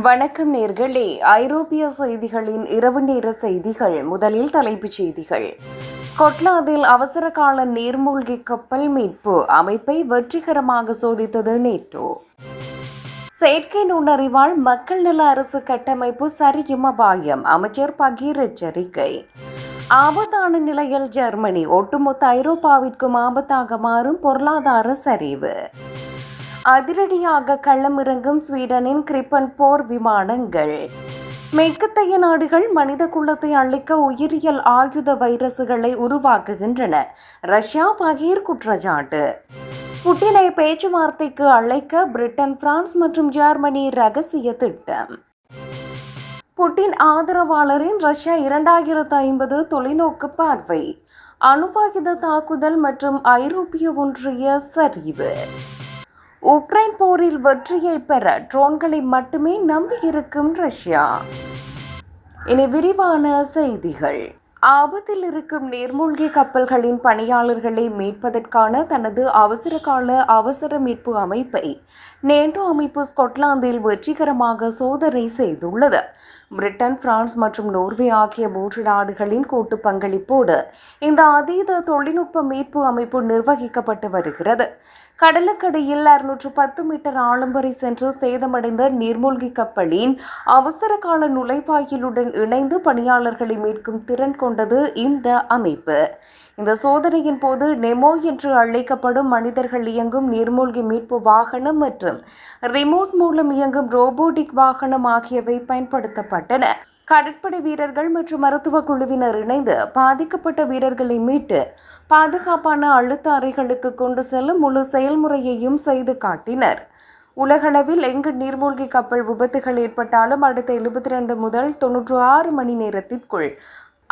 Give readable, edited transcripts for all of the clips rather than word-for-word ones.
வணக்கம் நேர்களே. ஐரோப்பிய செய்திகளின் இரவு நேர செய்திகள். முதலில் தலைப்புச் செய்திகள். ஸ்கொட்லாந்தில் அவசரகால நீர்மூழ்கி கப்பல் மீட்பு அமைப்பை வெற்றிகரமாக சோதித்தது நேட்டோ. செயற்கை நுண்ணறிவால் மக்கள் நல அரசு கட்டமைப்பு சரியும் அபாயம், அமைச்சர் பகீர் எச்சரிக்கை. ஆபத்தான நிலையில் ஜெர்மனி, ஒட்டுமொத்த ஐரோப்பாவிற்கும் ஆபத்தாக மாறும் பொருளாதார சரிவு. அதிரடியாக களமிறங்கும் ஸ்வீடனின் கிரிப்பன் போர் விமானங்கள். மேற்கத்தைய நாடுகள் மனித குலத்தை அழிக்க உயிரியல் ஆயுத வைரசுகளை உருவாக்குகின்றன, ரஷ்யா பகீர் குற்றச்சாட்டு. புட்டினை பேச்சுவார்த்தைக்கு அழைக்க பிரிட்டன், பிரான்ஸ் மற்றும் ஜெர்மனி ரகசிய திட்டம். புட்டின் ஆதரவாளரின் ரஷ்யா 2050 தொலைநோக்கு பார்வை. அணுவாயுத தாக்குதல் மற்றும் ஐரோப்பிய ஒன்றிய சரிவு. உக்ரைன் போரில் வெற்றியை பெற ட்ரோன்களை மட்டுமே நம்பியிருக்கும் ரஷ்யா. இனி விரிவான செய்திகள். ஆபத்தில் இருக்கும் நீர்மூழ்கி கப்பல்களின் பணியாளர்களை மீட்பதற்கான தனது அவசர மீட்பு அமைப்பை நேட்டோ அமைப்பு ஸ்கொட்லாந்தில் வெற்றிகரமாக சோதனை செய்துள்ளது. பிரிட்டன், பிரான்ஸ் மற்றும் நோர்வே ஆகிய 3 நாடுகளின் கூட்டு பங்களிப்போடு இந்த அதீத தொழில்நுட்ப மீட்பு அமைப்பு நிர்வகிக்கப்பட்டு வருகிறது. கடலுக்கடியில் 610 மீட்டர் ஆழம் வரை சென்று சேதமடைந்த நீர்மூழ்கி கப்பலின் அவசரகால நுழைவாயிலுடன் இணைந்து பணியாளர்களை மீட்கும் திறன் கொண்டது இந்த அமைப்பு. இந்த சோதனையின் போது நெமோ என்று அழைக்கப்படும் மனிதர்கள் இயங்கும் நீர்மூழ்கி மீட்பு வாகனம் மற்றும் ரிமோட் மூலம் இயங்கும் ரோபோட்டிக் வாகனம் ஆகியவை பயன்படுத்தப்பட்டன. கடற்படை வீரர்கள் மற்றும் மருத்துவ குழுவினர் இணைந்து பாதிக்கப்பட்ட வீரர்களை மீட்டு பாதுகாப்பான அழுத்த அறைகளுக்கு கொண்டு செல்லும் முழு செயல்முறையையும் செய்து காட்டினர். உலகளவில் எங்கு நீர்மூழ்கி கப்பல் விபத்துகள் ஏற்பட்டாலும் அடுத்த 72 முதல் 96 மணி நேரத்திற்குள்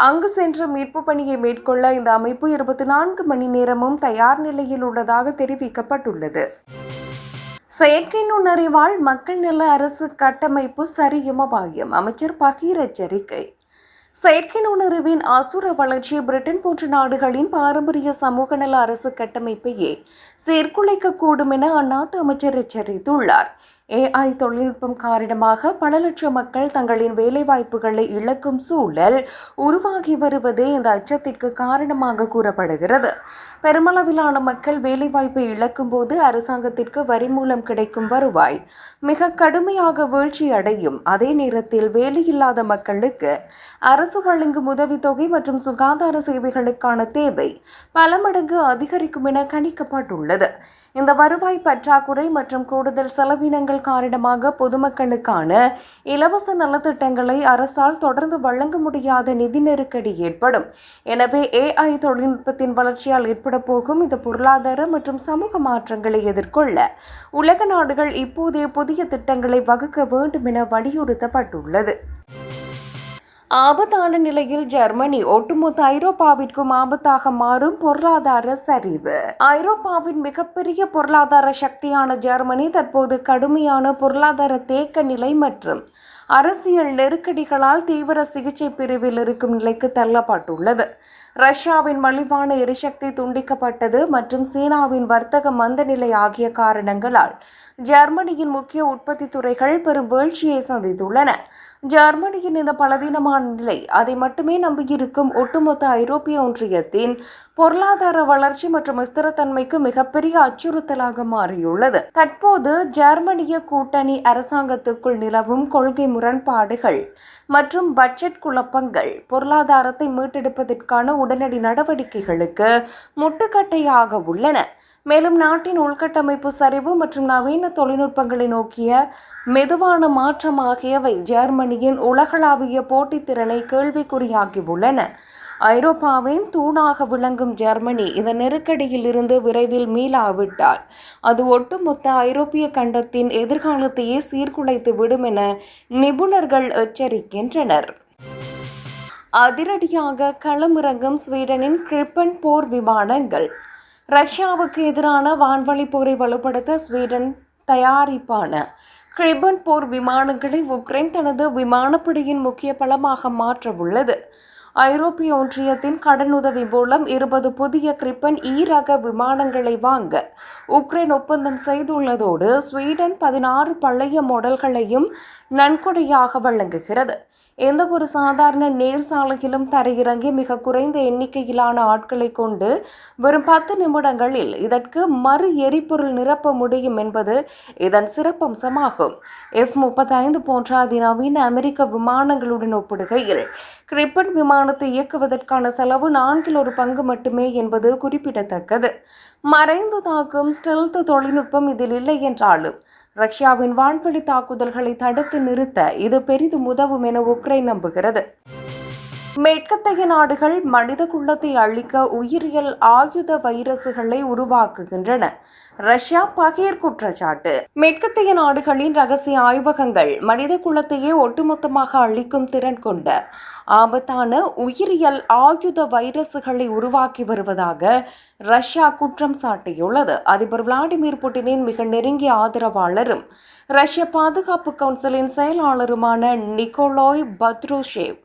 அங்கு சென்று மீட்பு பணியை மேற்கொள்ள இந்த அமைப்பு 24 மணி நேரமும் தயார் நிலையில் உள்ளதாக தெரிவிக்கப்பட்டுள்ளது. செயற்கை நுண்ணறிவால் மக்கள் நல அரசு கட்டமைப்பு சரியும் அபாயம், அமைச்சர் பகீர் எச்சரிக்கை. செயற்கை நுண்ணறிவின் அசுர வளர்ச்சி பிரிட்டன் போன்ற நாடுகளின் பாரம்பரிய சமூக நல அரசு கட்டமைப்பையே சீர்குலைக்கக்கூடும் என அந்நாட்டு அமைச்சர் எச்சரித்துள்ளார். AI தொழில்நுட்பம் காரணமாக பல லட்சம் மக்கள் தங்களின் வேலைவாய்ப்புகளை இழக்கும் சூழல் உருவாகி வருவதே இந்த அச்சத்திற்கு காரணமாக கூறப்படுகிறது. பெருமளவிலான மக்கள் வேலைவாய்ப்பை இழக்கும் போது அரசாங்கத்திற்கு வரி மூலம் கிடைக்கும் வருவாய் மிக கடுமையாக வீழ்ச்சி அடையும். அதே நேரத்தில் வேலையில்லாத மக்களுக்கு அரசு வழங்கும் உதவித்தொகை மற்றும் சுகாதார சேவைகளுக்கான தேவை பல மடங்கு அதிகரிக்கும் என கணிக்கப்பட்டுள்ளது. இந்த வருவாய் பற்றாக்குறை மற்றும் கூடுதல் செலவினங்கள் காரணமாக பொதுமக்களுக்கான இலவச நலத்திட்டங்களை அரசால் தொடர்ந்து வழங்க முடியாத நிதி நெருக்கடி ஏற்படும். எனவே AI தொழில்நுட்பத்தின் வளர்ச்சியால் ஏற்பட போகும் இந்த பொருளாதார மற்றும் சமூக மாற்றங்களை எதிர்கொள்ள உலக நாடுகள் இப்போதே புதிய திட்டங்களை வகுக்க வேண்டும் என வலியுறுத்தப்பட்டுள்ளது. ஆபத்தான நிலையில் ஜெர்மனி, ஒட்டுமொத்த ஐரோப்பாவிற்கும் ஆபத்தாக மாறும் பொருளாதார சரிவு. ஐரோப்பாவின் மிகப்பெரிய பொருளாதார சக்தியான ஜெர்மனி தற்போது கடுமையான பொருளாதார தேக்க நிலை மற்றும் அரசியல் நெருக்கடிகளால் தீவிர சிகிச்சை பிரிவில் இருக்கும் நிலைக்கு தள்ளப்பட்டுள்ளது. ரஷ்யாவின் மலிவான எரிசக்தி துண்டிக்கப்பட்டது மற்றும் சீனாவின் வர்த்தக மந்தநிலை ஆகிய காரணங்களால் ஜெர்மனியின் முக்கிய உற்பத்தி துறைகள் பெரும் வீழ்ச்சியை சந்தித்துள்ளன. ஜெர்மனியின் இந்த பலவீனமான நிலை அதை மட்டுமே நம்பியிருக்கும் ஒட்டுமொத்த ஐரோப்பிய ஒன்றியத்தின் பொருளாதார வளர்ச்சி மற்றும் ஸ்திரத்தன்மைக்கு மிகப்பெரிய அச்சுறுத்தலாக மாறியுள்ளது. தற்போது ஜெர்மனிய கூட்டணி அரசாங்கத்துக்குள் நிலவும் கொள்கை முரண்பாடுகள் மற்றும் பட்ஜெட் குழப்பங்கள் பொருளாதாரத்தை மீட்டெடுப்பதற்கான உடனடி நடவடிக்கைகளுக்கு முட்டுக்கட்டையாக உள்ளன. மேலும் நாட்டின் உள்கட்டமைப்பு சரிவு மற்றும் நவீன தொழில்நுட்பங்களை நோக்கிய மெதுவான மாற்றம் ஆகியவை ஜெர்மனியின் உலகளாவிய போட்டித்திறனை கேள்விக்குறியாகியுள்ளன. ஐரோப்பாவின் தூணாக விளங்கும் ஜெர்மனி இந்த நெருக்கடியில் இருந்து விரைவில் மீளாவிட்டால் அது ஒட்டுமொத்த ஐரோப்பிய கண்டத்தின் எதிர்காலத்தையே சீர்குலைத்து விடும் என நிபுணர்கள் எச்சரிக்கின்றனர். அதிரடியாக களமிறங்கும் ஸ்வீடனின் கிரிப்பன் போர் விமானங்கள். ரஷ்யாவுக்கு எதிரான வான்வழி போரை வலுப்படுத்த ஸ்வீடன் தயாரிப்பான கிரிப்பன் போர் விமானங்களை உக்ரைன் தனது விமானப்படையின் முக்கிய பலமாக மாற்ற உள்ளது. ஐரோப்பிய ஒன்றியத்தின் கடனுதவி மூலம் 20 புதிய கிரிப்பன் ரக விமானங்களை வாங்க உக்ரைன் ஒப்பந்தம் செய்துள்ளதோடு ஸ்வீடன் 16 பழைய மாடல்களையும் நன்கொடையாக வழங்குகிறது. எந்த ஒரு சாதாரண நேர் சாலையிலும் தரையிறங்கி மிக குறைந்த எண்ணிக்கையிலான ஆட்களை கொண்டு வெறும் 10 நிமிடங்களில் இதற்கு மறு எரிபொருள் நிரப்ப முடியும் என்பது இதன் சிறப்பம்சமாகும். F-35 போன்ற அதிநவீன அமெரிக்க விமானங்களுடன் ஒப்பிடுகையில் கிரிப்பன் விமானத்தை இயக்குவதற்கான செலவு 1/4 மட்டுமே என்பது குறிப்பிடத்தக்கது. மறைந்து தாக்கும் ஸ்டெல்த் தொழில்நுட்பம் இதில் இல்லை என்றாலும் ரஷ்யாவின் வான்வெளி தாக்குதல்களை தடுத்து நிறுத்த இது பெரிதும் உதவும் என உக்ரைன் நம்புகிறது. மேற்கத்திய நாடுகள் மனித குலத்தை அழிக்க உயிரியல் ஆயுத வைரசுகளை உருவாக்குகின்றன. ரஷ்யா பகீர் குற்றச்சாட்டு. மேற்கத்திய நாடுகளின் ரகசிய ஆய்வகங்கள் மனித குலத்தையே ஒட்டுமொத்தமாக அழிக்கும் திறன் கொண்ட ஆபத்தான உயிரியல் ஆயுத வைரசுகளை உருவாக்கி வருவதாக ரஷ்யா குற்றம் சாட்டியுள்ளது. அதிபர் விளாடிமிர் புட்டினின் மிக நெருங்கிய ஆதரவாளரும் ரஷ்ய பாதுகாப்பு கவுன்சிலின் செயலாளருமான நிக்கோலாய் பத்ருஷேவ்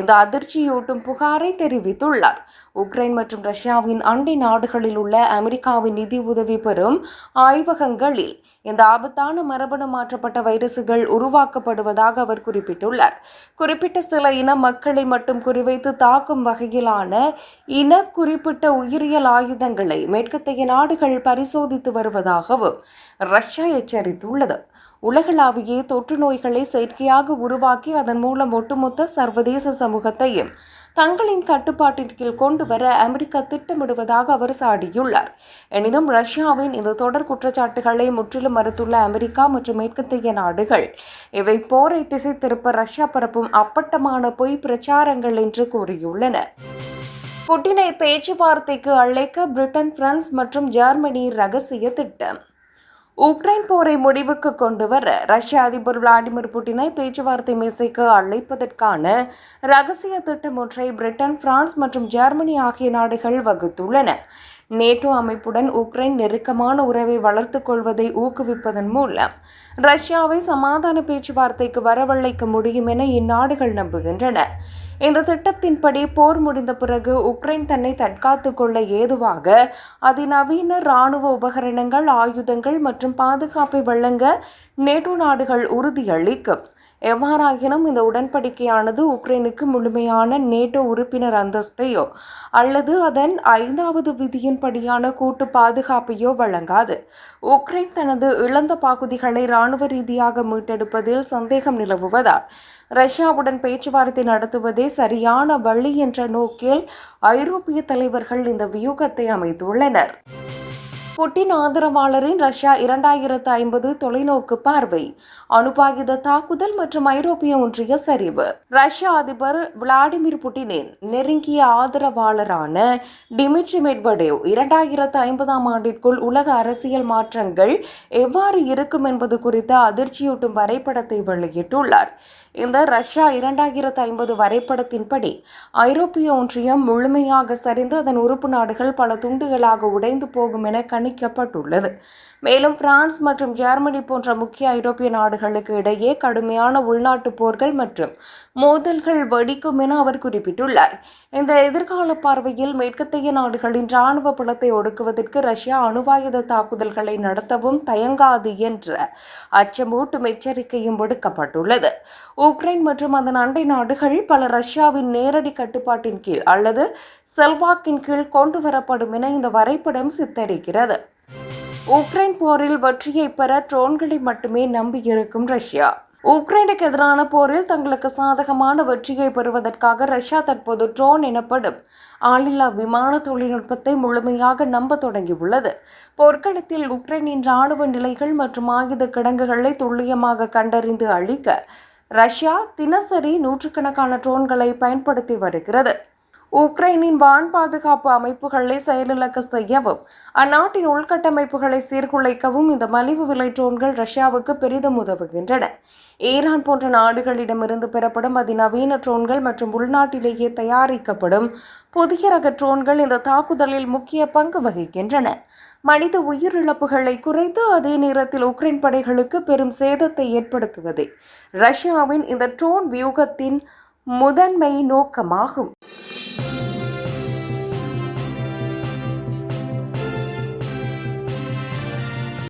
இந்த அதிர்ச்சியூட்டும் புகாரை தெரிவித்துள்ளார். உக்ரைன் மற்றும் ரஷ்யாவின் அண்டை நாடுகளில் உள்ள அமெரிக்காவின் நிதி உதவி பெறும் ஆய்வகங்களில் இந்த ஆபத்தான மரபணு மாற்றப்பட்ட வைரசுகள் உருவாக்கப்படுவதாக அவர் குறிப்பிட்டுள்ளார். குறிப்பிட்ட சில இன மக்களை மட்டும் குறிவைத்து தாக்கும் வகையிலான இன குறிப்பிட்ட உயிரியல் ஆயுதங்களை மேற்கத்திய நாடுகள் பரிசோதித்து வருவதாகவும் ரஷ்யா எச்சரித்துள்ளது. உலகளாவிய தொற்று நோய்களை செயற்கையாக உருவாக்கி அதன் மூலம் ஒட்டுமொத்த சர்வதேச சமூகத்தையும் தங்களின் கட்டுப்பாட்டின் கீழ் கொண்டு வர அமெரிக்கா திட்டமிடுவதாக அவர் சாடியுள்ளார். எனினும் ரஷ்யாவின் இந்த தொடர் குற்றச்சாட்டுகளை முற்றிலும் மறுத்துள்ள அமெரிக்கா மற்றும் மேற்கத்திய நாடுகள் இவை போரை திசை திருப்ப ரஷ்யா பரப்பும் அப்பட்டமான பொய் பிரச்சாரங்கள் என்று கூறியுள்ளன. புட்டினை பேச்சுவார்த்தைக்கு அழைக்க பிரிட்டன், பிரான்ஸ் மற்றும் ஜெர்மனி ரகசிய திட்டம். உக்ரைன் போரை முடிவுக்கு கொண்டு வர ரஷ்ய அதிபர் விளாடிமிர் புட்டினை பேச்சுவார்த்தை மேசைக்கு அழைப்பதற்கான ரகசிய திட்டம் ஒன்றை பிரிட்டன், பிரான்ஸ் மற்றும் ஜெர்மனி ஆகிய நாடுகள் வகுத்துள்ளன. நேட்டோ அமைப்புடன் உக்ரைன் நெருக்கமான உறவை வளர்த்துக் கொள்வதை ஊக்குவிப்பதன் மூலம் ரஷ்யாவை சமாதான பேச்சுவார்த்தைக்கு வரவழைக்க முடியும் என இந்நாடுகள் நம்புகின்றன. இந்த திட்டத்தின்படி போர் முடிந்த பிறகு உக்ரைன் தன்னை தற்காத்துக் கொள்ள ஏதுவாக அதிநவீன இராணுவ உபகரணங்கள், ஆயுதங்கள் மற்றும் பாதுகாப்பை வழங்க நேட்டோ நாடுகள் உறுதியளிக்கும். எவ்வாறாயினும் இந்த உடன்படிக்கையானது உக்ரைனுக்கு முழுமையான நேட்டோ உறுப்பினர் அந்தஸ்தையோ அல்லது அதன் 5வது விதியின்படியான கூட்டு பாதுகாப்பையோ வழங்காது. உக்ரைன் தனது இழந்த பகுதிகளை இராணுவ ரீதியாக மீட்டெடுப்பதில் சந்தேகம் நிலவுவதால் ரஷ்யாவுடன் பேச்சுவார்த்தை நடத்துவதே சரியான வழி என்ற நோக்கில் ஐரோப்பிய தலைவர்கள் இந்த வியூகத்தை அமைத்துள்ளனர். புட்டின் ஆதரவாளரின் ரஷ்யா 2050 தொலைநோக்கு பார்வை, அணுபாயுத தாக்குதல் மற்றும் ஐரோப்பிய ஒன்றிய சரிவு. ரஷ்ய அதிபர் விளாடிமிர் புட்டினின் நெருங்கிய ஆதரவாளரான டிமிட்ரி மெட்வடேவ் 2050ஆம் ஆண்டிற்குள் உலக அரசியல் மாற்றங்கள் எவ்வாறு இருக்கும் என்பது குறித்த அதிர்ச்சியூட்டும் வரைபடத்தை வெளியிட்டுள்ளார். இந்த ரஷ்யா 2050 வரைபடத்தின்படி ஐரோப்பிய ஒன்றியம் முழுமையாக சரிந்து அதன் உறுப்பு நாடுகள் பல துண்டுகளாக உடைந்து போகும் என கணிக்கப்பட்டுள்ளது. மேலும் பிரான்ஸ் மற்றும் ஜெர்மனி போன்ற முக்கிய ஐரோப்பிய நாடுகளுக்கு இடையே கடுமையான உள்நாட்டு போர்கள் மற்றும் மோதல்கள் வெடிக்கும் என அவர் குறிப்பிட்டுள்ளார். இந்த எதிர்கால பார்வையில் மேற்கத்திய நாடுகளின் இராணுவ பலத்தை ஒடுக்குவதற்கு ரஷ்யா அணுவாயுத தாக்குதல்களை நடத்தவும் தயங்காது என்ற அச்சமூட்டும் எச்சரிக்கையும் விடுக்கப்பட்டுள்ளது. உக்ரைன் மற்றும் அதன் அண்டை நாடுகள் பல ரஷ்யாவின் நேரடி கட்டுப்பாட்டின் கீழ் அல்லது செல்வாக்கின் கீழ் கொண்டு வரப்படும் என இந்த வரைபடம் சித்தரிக்கிறது. உக்ரைன் போரில் வெற்றியை பெற ட்ரோன்களை மட்டுமே நம்பியிருக்கும் ரஷ்யா. உக்ரைனுக்கு எதிரான போரில் தங்களுக்கு சாதகமான வெற்றியை பெறுவதற்காக ரஷ்யா தற்போது ட்ரோன் எனப்படும் ஆளில்லா விமான தொழில்நுட்பத்தை முழுமையாக நம்ப தொடங்கியுள்ளது. போர்க்களத்தில் உக்ரைனின் இராணுவ நிலைகள் மற்றும் ஆயுத கிடங்குகளை துல்லியமாக கண்டறிந்து அழிக்க ரஷ்யா தினசரி நூற்றுக்கணக்கான ட்ரோன்களை பயன்படுத்தி வருகிறது. உக்ரைனின் வான் பாதுகாப்பு அமைப்புகளை செயலிழக்க செய்யவும் அந்நாட்டின் உள்கட்டமைப்புகளை சீர்குலைக்கவும் இந்த மலிவு விலை ட்ரோன்கள் ரஷ்யாவுக்கு பெரிதும் உதவுகின்றன. ஈரான் போன்ற நாடுகளிடமிருந்து பெறப்படும் அதிநவீன ட்ரோன்கள் மற்றும் உள்நாட்டிலேயே தயாரிக்கப்படும் புதிய ரக ட்ரோன்கள் இந்த தாக்குதலில் முக்கிய பங்கு வகிக்கின்றன. மனித உயிரிழப்புகளை குறைத்து அதே நேரத்தில் உக்ரைன் படைகளுக்கு பெரும் சேதத்தை ஏற்படுத்துவதே ரஷ்யாவின் இந்த ட்ரோன் வியூகத்தின் முதன்மை நோக்கமாகும்.